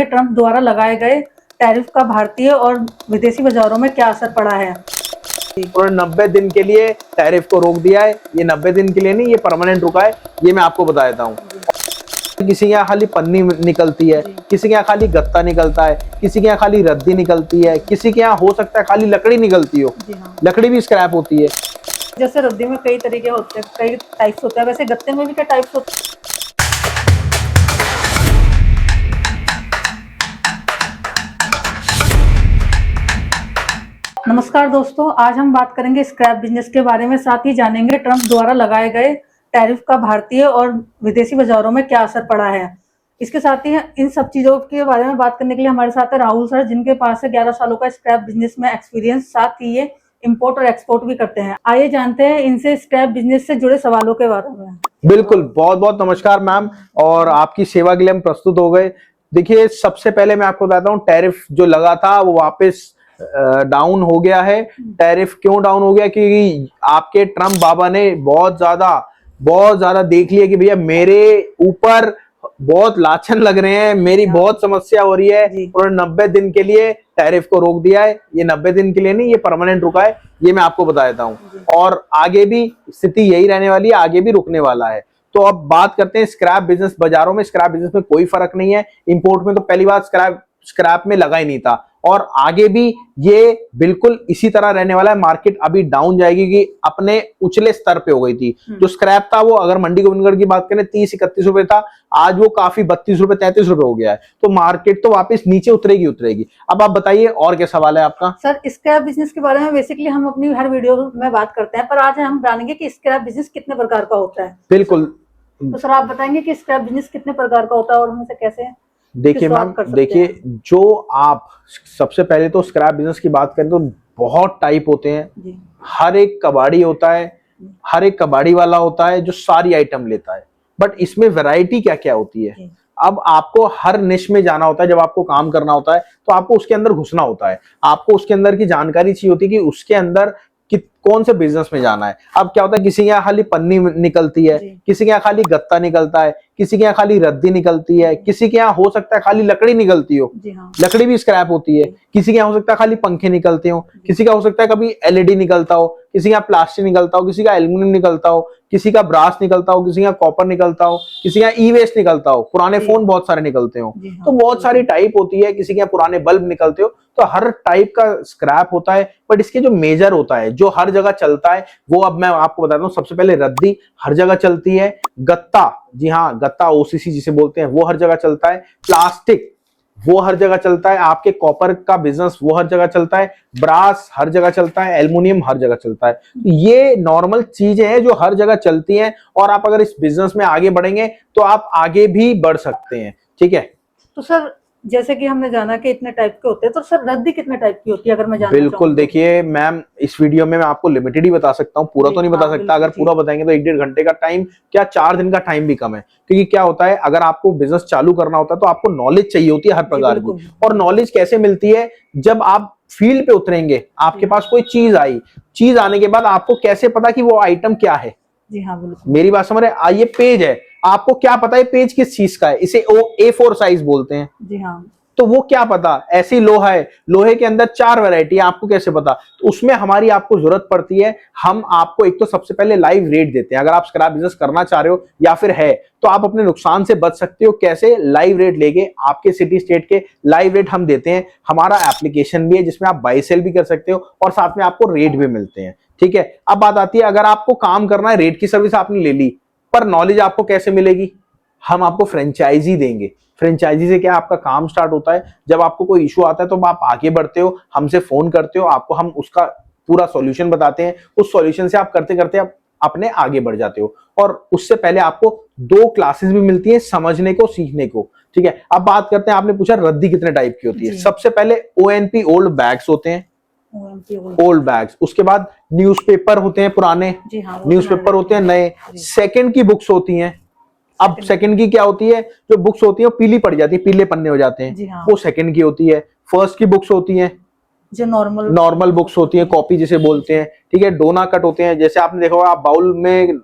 Trump द्वारा लगाए गए टैरिफ का भारतीय और विदेशी बाजारों में क्या असर पड़ा है। उन्होंने 90 दिन के लिए टैरिफ को रोक दिया है। ये 90 दिन के लिए नहीं, ये परमानेंट रुका है। ये मैं आपको बता देता हूँ। किसी के यहाँ खाली पन्नी निकलती है, किसी के यहाँ खाली गत्ता निकलता है, किसी के यहाँ खाली रद्दी निकलती है, किसी के यहाँ हो सकता है खाली लकड़ी निकलती हो। लकड़ी भी स्क्रैप होती है। जैसे रद्दी में कई तरीके होते हैं, कई टाइप्स होते हैं, वैसे गत्ते में भी क्या टाइप्स होते हैं। नमस्कार दोस्तों, आज हम बात करेंगे स्क्रैप बिजनेस के बारे में, साथ ही जानेंगे ट्रंप द्वारा लगाए गए टैरिफ का भारतीय और विदेशी बाजारों में क्या असर पड़ा है। इसके साथ ही इन सब चीजों के बारे में बात करने के लिए हमारे साथ है राहुल सर, जिनके पास है 11 सालों का स्क्रैप बिजनेस में एक्सपीरियंस, साथ ही ये इंपोर्ट और एक्सपोर्ट भी करते हैं। आइए जानते हैं इनसे स्क्रैप बिजनेस से जुड़े सवालों के बारे में। बिल्कुल, बहुत बहुत नमस्कार मैम, और आपकी सेवा के लिए हम प्रस्तुत हो गए। देखिए, सबसे पहले मैं आपको बताता हूँ, टैरिफ जो लगा था वो वापस डाउन हो गया है। टैरिफ क्यों डाउन हो गया? क्योंकि आपके ट्रम्प बाबा ने बहुत ज्यादा देख लिया कि भैया मेरे ऊपर बहुत लाछन लग रहे हैं, मेरी बहुत समस्या हो रही है। उन्होंने 90 दिन के लिए टैरिफ को रोक दिया है। ये 90 दिन के लिए नहीं, ये परमानेंट रुका है। ये मैं आपको बता देता हूँ, और आगे भी स्थिति यही रहने वाली है, आगे भी रुकने वाला है। तो अब बात करते हैं स्क्रैप बिजनेस बाजारों में। स्क्रैप बिजनेस में कोई फर्क नहीं है। इंपोर्ट में तो पहली बार स्क्रैप में लगा ही नहीं था, और आगे भी ये बिल्कुल इसी तरह रहने वाला है। मार्केट अभी डाउन जाएगी कि अपने उछले स्तर पे हो गई थी। जो स्क्रैप था वो, अगर मंडी गोविंदगढ़ की बात करें, 30-31 रुपए था, आज वो काफी 32 रुपए 33 रुपए हो गया है। तो मार्केट तो वापस नीचे उतरेगी। अब आप बताइए, और क्या सवाल है आपका? सर, स्क्रैप बिजनेस के बारे में बेसिकली हम अपनी हर वीडियो में बात करते हैं, पर आज हम जानेंगे कि स्क्रैप बिजनेस कितने प्रकार का होता है। बिल्कुल। तो सर, आप बताएंगे कि स्क्रैप बिजनेस कितने प्रकार का होता है और उनमें से कैसे? देखिए मैम, देखिए, जो आप सबसे पहले तो स्क्रैप बिजनेस की बात करें तो बहुत टाइप होते हैं। हर एक कबाड़ी होता है, हर एक कबाड़ी वाला होता है जो सारी आइटम लेता है। बट इसमें वैरायटी क्या क्या होती है? अब आपको हर निश में जाना होता है। जब आपको काम करना होता है तो आपको उसके अंदर घुसना होता है। आपको उसके अंदर की जानकारी चाहिए होती है कि उसके अंदर कौन से बिजनेस में जाना है। अब क्या होता है, किसी के यहाँ खाली पन्नी निकलती है, किसी के यहाँ खाली गत्ता निकलता है, किसी के यहाँ खाली रद्दी निकलती है, किसी के यहाँ हो सकता है खाली लकड़ी निकलती हो। लकड़ी भी स्क्रैप होती है। किसी के यहाँ हो सकता है खाली पंखे निकलते हो, किसी का हो सकता है कभी एलईडी निकलता हो, किसी का प्लास्टिक निकलता हो, किसी का एल्यूमिनियम निकलता हो, किसी का ब्रास निकलता हो, किसी का कॉपर निकलता हो, किसी का ई वेस्ट निकलता हो, पुराने फोन बहुत सारे निकलते हो। तो बहुत सारी टाइप होती है। किसी के यहाँ पुराने बल्ब निकलते हो। तो हर टाइप का स्क्रैप होता है। बट इसके जो मेजर होता है, जो हर जगह चलता है, वो अब मैं आपको बताता हूँ। सबसे पहले रद्दी हर जगह चलती है। गत्ता, जी हाँ, गत्ता ओसीसी जिसे बोलते हैं, वो हर जगह चलता है। प्लास्टिक वो हर जगह चलता है। आपके कॉपर का बिजनेस वो हर जगह चलता है। ब्रास हर जगह चलता है। एल्युमिनियम हर जगह चलता है। ये नॉर्मल चीजें हैं जो हर जगह चलती हैं, और आप अगर इस बिजनेस में आगे बढ़ेंगे तो आप आगे भी बढ़ सकते हैं। ठीक है। तो सर, जैसे कि हमने जाना कि इतने टाइप के होते हैं, तो सर रद्दी कितने टाइप की होती है, अगर मैं जानना चाहूं? बिल्कुल, देखिए मैम, इस वीडियो में मैं आपको लिमिटेड ही बता सकता हूँ, पूरा तो नहीं बता सकता। अगर पूरा बताएंगे तो 1-1.5 घंटे का टाइम, क्या 4 दिन का टाइम भी कम है। क्योंकि क्या होता है, अगर आपको बिजनेस चालू करना होता है तो आपको नॉलेज चाहिए होती है हर प्रकार की। और नॉलेज कैसे मिलती है? जब आप फील्ड पे उतरेंगे, आपके पास कोई चीज आई, चीज आने के बाद आपको कैसे पता कि वो आइटम क्या है? जी हाँ, बिल्कुल। मेरी बात समझ रहे हैं? ये पेज है, आपको क्या पता है पेज किस चीज का है? इसे A4 साइज बोलते हैं। जी हाँ। तो वो क्या पता? ऐसी लोहा है, लोहे के अंदर 4 वैरायटी है, आपको कैसे पता? तो उसमें हमारी आपको जरूरत पड़ती है। हम आपको एक तो सबसे पहले लाइव रेट देते हैं। अगर आप स्क्रैप बिजनेस करना चाह रहे हो या फिर है, तो आप अपने नुकसान से बच सकते हो। कैसे? लाइव रेट लेके, आपके सिटी स्टेट के लाइव रेट हम देते हैं। हमारा एप्लीकेशन भी है जिसमें आप बाई सेल भी कर सकते हो, और साथ में आपको रेट भी मिलते हैं। ठीक है। अब बात आती है, अगर आपको काम करना है, रेट की सर्विस आपने ले ली, पर नॉलेज आपको कैसे मिलेगी? हम आपको फ्रेंचाइजी देंगे। फ्रेंचाइजी से क्या, आपका काम स्टार्ट होता है। जब आपको कोई इशू आता है तो आप आगे बढ़ते हो, हमसे फोन करते हो, आपको हम उसका पूरा सॉल्यूशन बताते हैं। उस सॉल्यूशन से आप करते करते आप अपने आगे बढ़ जाते हो। और उससे पहले आपको 2 क्लासेस भी मिलती है, समझने को, सीखने को। ठीक है। अब बात करते हैं, आपने पूछा रद्दी कितने टाइप की होती है। सबसे पहले ONP ओल्ड बैग्स होते हैं, ओल्ड बैग्स। उसके बाद न्यूज़पेपर होते हैं पुराने, न्यूज़पेपर होते हैं नए। सेकंड की बुक्स होती हैं। अब सेकंड की क्या होती है? जो बुक्स होती है पीली पड़ जाती है, पीले पन्ने हो जाते हैं, वो सेकंड की होती है। फर्स्ट की बुक्स होती हैं जो नॉर्मल बुक्स होती है, कॉपी जिसे बोलते हैं। ठीक है। डोना कट होते हैं, जैसे आपने देखा होगा, आप बाउल में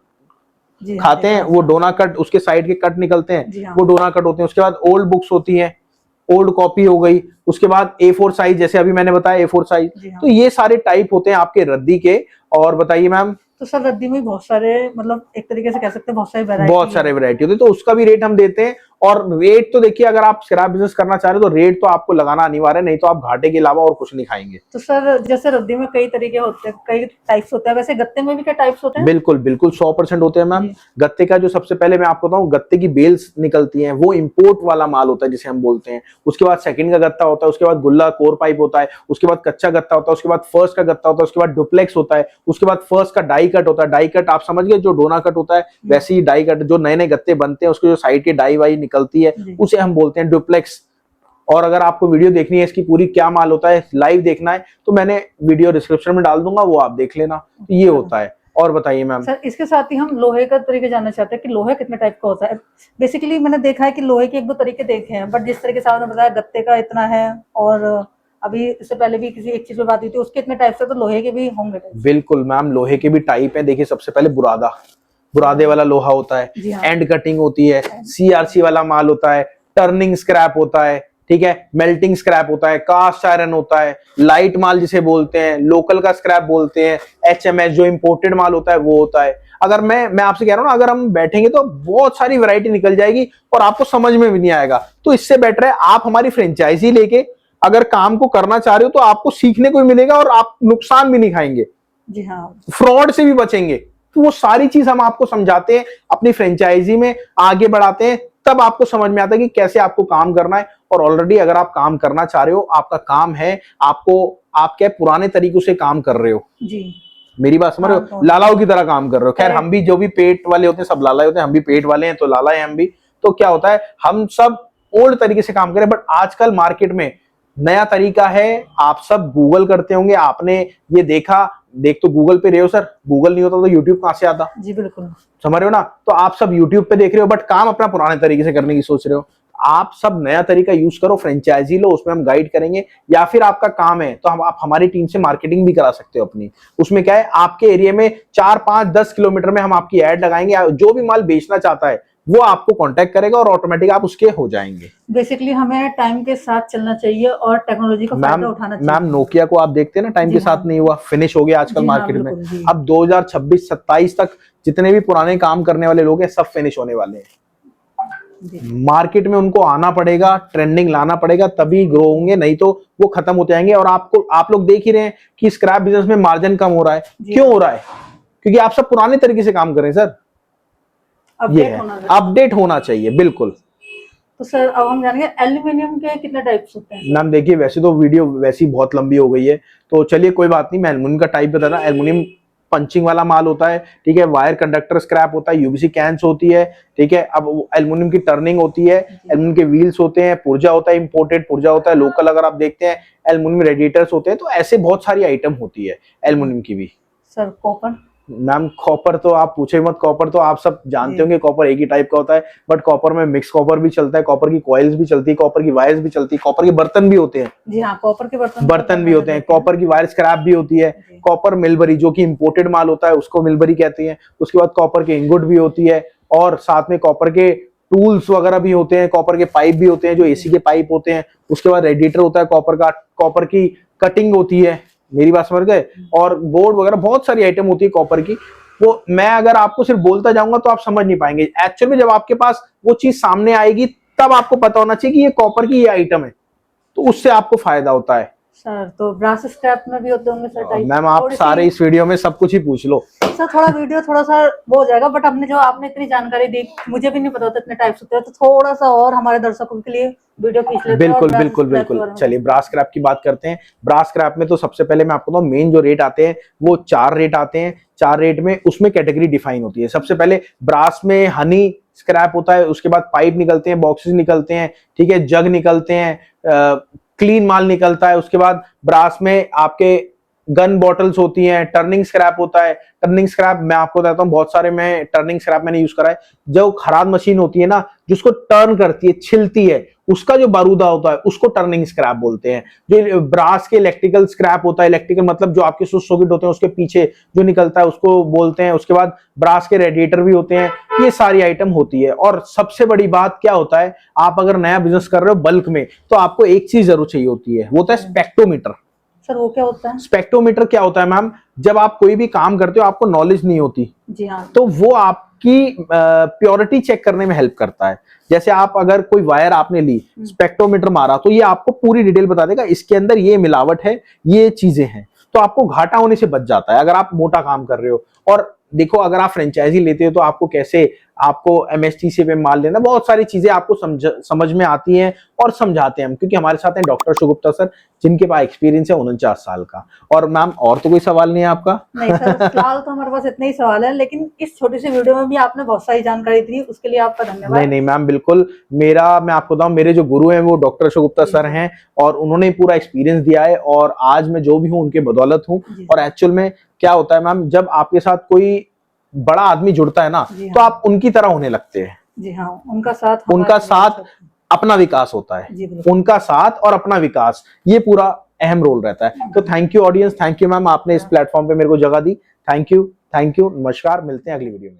खाते हैं, वो डोना कट, उसके साइड के कट निकलते हैं, वो डोना कट होते हैं। उसके बाद ओल्ड बुक्स होती हैं, ओल्ड कॉपी हो गई, उसके बाद A4 साइज, जैसे अभी मैंने बताया A4 साइज। हाँ। तो ये सारे टाइप होते हैं आपके रद्दी के। और बताइए मैम। तो सर रद्दी में बहुत सारे, मतलब एक तरीके से कह सकते हैं बहुत सारी बहुत सारे वैरायटी होते हैं, तो उसका भी रेट हम देते हैं। और रेट तो देखिए, अगर आप स्क्रैप बिजनेस करना चाह रहे हो तो रेट तो आपको लगाना अनिवार्य है, नहीं तो आप घाटे के अलावा और कुछ नहीं खाएंगे। तो सर जैसे रद्दी में कई तरीके होते हैं, कई टाइप्स होते हैं, वैसे गत्ते में भी क्या टाइप्स होते हैं? बिल्कुल बिल्कुल 100% होते हैं मैम। गत्ते का जो सबसे पहले मैं आपको बताऊं, गत्ते की बेल्स निकलती हैं, वो इंपोर्ट वाला माल होता है जिसे हम बोलते हैं। उसके बाद सेकंड का गत्ता होता है, उसके बाद गुल्ला कोर पाइप होता है, उसके बाद कच्चा गत्ता होता है, उसके बाद फर्स्ट का गत्ता होता है, उसके बाद डुप्लेक्स होता है, उसके बाद फर्स्ट का डाई कट होता है। डाई कट आप समझ गए, जो डोना कट होता है वैसे ही डाई कट, जो नए नए गत्ते बनते हैं उसके जो साइड की डाई वाई निकलती है उसे हम बोलते हैं डुप्लेक्स। और अगर आपको वीडियो देखनी है इसकी पूरी क्या माल होता है, लाइव देखना है, तो मैंने वीडियो डिस्क्रिप्शन में डाल दूंगा, वो आप देख लेना। तो ये होता है। और बताइए मैम। सर इसके साथ ही हम लोहे का तरीके जानना चाहते हैं कि लोहे कितने टाइप का होता है। बेसिकली मैंने देखा है कि लोहे के एक दो तरीके देखे हैं, बट जिस तरीके से आपने बताया गत्ते का इतना है, और अभी इससे पहले भी किसी एक चीज पे बात हुई थी उसके इतने टाइप से, तो लोहे के भी होंगे टाइप? बिल्कुल मैम, लोहे के भी टाइप है। देखिए सबसे पहले बुरादा, बुरादे वाला लोहा होता है, एंड कटिंग होती है, CRC वाला माल होता है, टर्निंग स्क्रैप होता है, ठीक है, मेल्टिंग स्क्रैप होता है, कास्ट आयरन होता है, लाइट माल जिसे बोलते हैं, लोकल का स्क्रैप बोलते हैं, HMS जो इंपोर्टेड माल होता है वो होता है। अगर मैं आपसे कह रहा हूँ ना, अगर हम बैठेंगे तो बहुत सारी वैरायटी निकल जाएगी और आपको समझ में भी नहीं आएगा। तो इससे बेटर है आप हमारी फ्रेंचाइजी लेके अगर काम को करना चाह रहे हो तो आपको सीखने को भी मिलेगा और आप नुकसान भी नहीं खाएंगे। जी हाँ, फ्रॉड से भी बचेंगे। तो वो सारी चीज हम आपको समझाते हैं, अपनी फ्रेंचाइजी में आगे बढ़ाते हैं, तब आपको समझ में आता है कि कैसे आपको काम करना है। और ऑलरेडी अगर आप काम करना चाह रहे हो, आपका काम है, आप क्या पुराने तरीकों से काम कर रहे हो जी, मेरी बात समझ रहे हो, लालाओं की तरह काम कर रहे हो। खैर हम भी, जो भी पेट वाले होते हैं सब लाला होते हैं, हम भी पेट वाले हैं तो लाला है हम भी। तो क्या होता है, हम सब ओल्ड तरीके से काम करें, बट आजकल मार्केट में नया तरीका है। आप सब गूगल करते होंगे, आपने ये देखा, देख तो गूगल पे रहे हो सर, गूगल नहीं होता तो यूट्यूब कहां से आता? जी बिल्कुल, समझ रहे हो ना। तो आप सब यूट्यूब पे देख रहे हो, बट काम अपना पुराने तरीके से करने की सोच रहे हो। आप सब नया तरीका यूज करो, फ्रेंचाइजी लो, उसमें हम गाइड करेंगे। या फिर आपका काम है तो आप हमारी टीम से मार्केटिंग भी करा सकते हो अपनी। उसमें क्या है, आपके एरिया में 4, 5, 10 किलोमीटर में हम आपकी एड लगाएंगे, जो भी माल बेचना चाहता है वो आपको कांटेक्ट करेगा और ऑटोमेटिक आप उसके हो जाएंगे। बेसिकली हमें टाइम के साथ चलना चाहिए और टेक्नोलॉजी का फायदा उठाना चाहिए। मैम नोकिया को आप देखते हैं ना, टाइम के साथ नहीं हुआ, फिनिश हो गया आजकल मार्केट में। अब 2026-27 तक जितने भी पुराने काम करने वाले लोग हैं सब फिनिश होने वाले हैं। मार्केट में उनको आना पड़ेगा, ट्रेंडिंग लाना पड़ेगा, तभी ग्रो होंगे, नहीं तो वो खत्म होते जाएंगे। और आप लोग देख ही रहे हैं कि स्क्रैप बिजनेस में मार्जिन कम हो रहा है। क्यों हो रहा है? क्योंकि आप सब पुराने तरीके से काम कर रहे हैं सर। ये है, अपडेट होना चाहिए बिल्कुल। तो सर अब हम जानेंगे एल्यूमिनियम के कितने टाइप्स होते हैं? मैम देखिए, वैसे तो वीडियो वैसी बहुत लंबी हो गई है, तो चलिए कोई बात नहीं, मैं एल्यूमिनियम का टाइप बता रहा हूं। एल्यूमिनियम पंचिंग वाला माल होता है, ठीक है, वायर कंडक्टर स्क्रैप होता है, यूबीसी कैंस होती है, ठीक है। अब एल्यूमिनियम की टर्निंग होती है, एल्यूमिनियम के व्हील्स होते हैं, पुर्जा होता है, इंपोर्टेड पुर्जा होता है, लोकल अगर आप देखते हैं एल्यूमिनियम रेडिएटर्स होते हैं। तो ऐसे बहुत सारी आइटम होती है एल्यूमिनियम की भी। Sir copper? मैम कॉपर तो आप पूछे मत, कॉपर तो आप सब जानते होंगे, कॉपर एक ही टाइप का होता है, बट कॉपर में मिक्स कॉपर भी चलता है, कॉपर की कॉइल्स भी चलती है, कॉपर की वायर्स भी चलती है, कॉपर के बर्तन भी होते हैं। जी हाँ, कॉपर के बर्तन भी होते हैं, कॉपर की वायर स्क्रैप भी होती है, कॉपर मिलबरी जो कि इंपोर्टेड माल होता है उसको मिलबरी कहते हैं। उसके बाद कॉपर के इंगुट भी होती है, और साथ में कॉपर के टूल्स वगैरह भी होते हैं, कॉपर के पाइप भी होते हैं जो एसी के पाइप होते हैं। उसके बाद रेडिएटर होता है कॉपर का, कॉपर की कटिंग होती है, मेरी बात समझ गए, और बोर्ड वगैरह बहुत सारी आइटम होती है कॉपर की। वो मैं अगर आपको सिर्फ बोलता जाऊंगा तो आप समझ नहीं पाएंगे। एक्चुअल में जब आपके पास वो चीज सामने आएगी तब आपको पता होना चाहिए कि ये कॉपर की ये आइटम है, तो उससे आपको फायदा होता है। सर तो ब्रास स्क्रैप में भी होते होंगे सर टाइप? मैम आप सारे इस वीडियो में सब कुछ ही पूछ लो सर, थोड़ा वीडियो थोड़ा सा वो हो जाएगा, बट आपने इतनी जानकारी दी, मुझे भी नहीं पता होता इतने टाइप्स होते हैं, तो थोड़ा सा और हमारे दर्शकों के लिए वीडियो खींच लेते हैं। बिल्कुल बिल्कुल बिल्कुल, चलिए ब्रास स्क्रैप की बात करते हैं। ब्रास स्क्रैप में तो सबसे पहले मैं आपको बताऊं, मेन जो रेट आते हैं वो 4 रेट आते हैं। 4 रेट में उसमें कैटेगरी डिफाइन होती है। सबसे पहले ब्रास में हनी स्क्रैप होता है, उसके बाद पाइप निकलते हैं, बॉक्सेस निकलते हैं, ठीक है, जग निकलते हैं, क्लीन माल निकलता है। उसके बाद ब्रास में आपके गन बॉटल्स होती हैं, टर्निंग स्क्रैप होता है। टर्निंग स्क्रैप मैं आपको बताता हूँ, बहुत सारे मैं टर्निंग स्क्रैप मैंने यूज करा है। जो खराद मशीन होती है ना, जिसको टर्न करती है, छिलती है, उसका जो बारूदा होता है उसको टर्निंग स्क्रैप बोलते हैं। जो ब्रास के इलेक्ट्रिकल स्क्रैप होता है, इलेक्ट्रिकल मतलब जो आपके स्विच सॉकेट होते हैं उसके पीछे जो निकलता है उसको बोलते हैं। उसके बाद ब्रास के रेडिएटर भी होते हैं, ये सारी आइटम होती है। और सबसे बड़ी बात क्या होता है, आप अगर नया बिजनेस कर रहे हो बल्क में, तो आपको एक चीज जरूर चाहिए होती है, वो होता है स्पेक्ट्रोमीटर। सर वो क्या होता है? स्पेक्ट्रोमीटर क्या होता है मैम, जब आप कोई भी काम करते हो आपको नॉलेज नहीं होती, जी हाँ, तो वो आपकी प्योरिटी चेक करने में हेल्प करता है। जैसे आप अगर कोई वायर आपने ली, स्पेक्ट्रोमीटर मारा, तो ये आपको पूरी डिटेल बता देगा इसके अंदर ये मिलावट है, ये चीजें हैं, तो आपको घाटा होने से बच जाता है अगर आप मोटा काम कर रहे हो। और देखो अगर आप फ्रेंचाइजी लेते हो तो आपको कैसे, आपको एमएसटीसी पे माल लेना, बहुत सारी चीजें आपको समझ में आती हैं और समझाते हैं हम, क्योंकि हमारे साथ हैं डॉक्टर शुगुप्ता सर, जिनके पास एक्सपीरियंस है 49 साल का। और मैम और तो कोई सवाल नहीं है आपका? नहीं सर, फिलहाल तो हमारे पास इतने ही सवाल है, लेकिन इस छोटी सी वीडियो में भी आपने बहुत सारी जानकारी दी, उसके लिए आपका धन्यवाद। नहीं मैम, बिल्कुल। मैं आपको बताऊं, मेरे जो गुरु हैं वो डॉक्टर शुगुप्ता सर हैं, और उन्होंने पूरा एक्सपीरियंस दिया है, और आज मैं जो भी हूँ उनके बदौलत हूँ। और एक्चुअल में क्या होता है मैम, जब आपके साथ कोई बड़ा आदमी जुड़ता है ना, तो आप उनकी तरह होने लगते हैं। जी हाँ, उनका साथ अपना विकास होता है, उनका साथ और अपना विकास, ये पूरा अहम रोल रहता है। तो thank you audience, thank you ma'am, आपने इस प्लेटफॉर्म पे मेरे को जगह दी। थैंक यू, नमस्कार, मिलते हैं अगली वीडियो में।